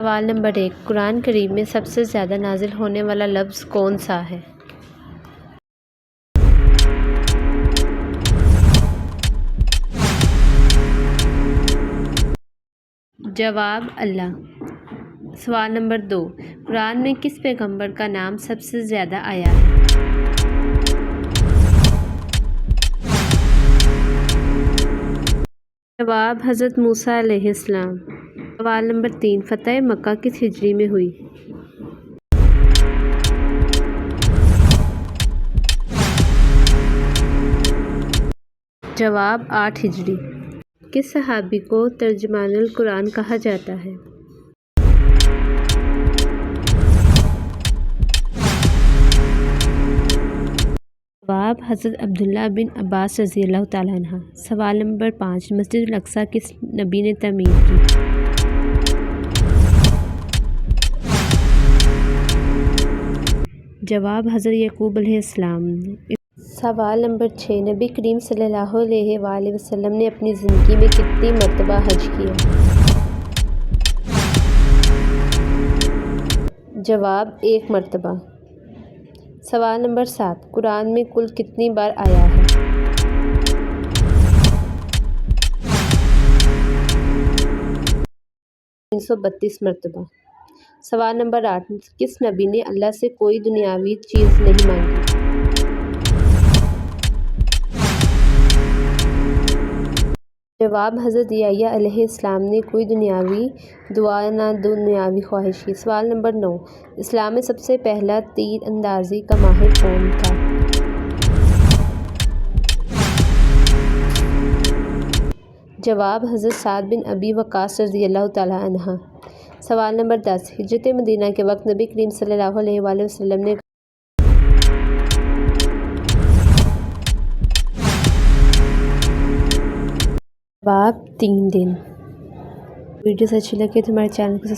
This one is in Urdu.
سوال نمبر 1، قرآن کریم میں سب سے زیادہ نازل ہونے والا لفظ کون سا ہے؟ جواب اللہ۔ سوال نمبر 2، قرآن میں کس پیغمبر کا نام سب سے زیادہ آیا ہے؟ جواب حضرت موسیٰ علیہ السلام۔ سوال نمبر 3، فتح مکہ کس ہجری میں ہوئی؟ جواب 8 ہجری۔ کس صحابی کو ترجمان القرآن کہا جاتا ہے؟ جواب حضرت عبداللہ بن عباس رضی اللہ تعالیٰ عنہ۔ سوال نمبر 5، مسجد الاقصیٰ کس نبی نے تعمیر کی؟ جواب حضرت یعقوب علیہ السلام۔ سوال نمبر 6، نبی کریم صلی اللہ علیہ وآلہ وسلم نے اپنی زندگی میں کتنی مرتبہ حج کیا؟ جواب 1 مرتبہ۔ سوال نمبر 7، قرآن میں کل کتنی بار آیا ہے؟ مرتبہ۔ سوال نمبر 8، کس نبی نے اللہ سے کوئی دنیاوی چیز نہیں مانگی؟ جواب حضرت یحییٰ علیہ السلام نے کوئی دنیاوی دعا نہ دنیاوی خواہش کی۔ سوال نمبر 9، اسلام میں سب سے پہلا تیر اندازی کا ماہر کون تھا؟ جواب حضرت سعد بن ابی وقاص رضی اللہ تعالیٰ عنہ۔ سوال نمبر 10، ہجرت مدینہ کے وقت نبی کریم صلی اللہ علیہ وآلہ وسلم نے جواب 3 دن۔ ویڈیوز اچھی لگے تو ہمارے چینل کو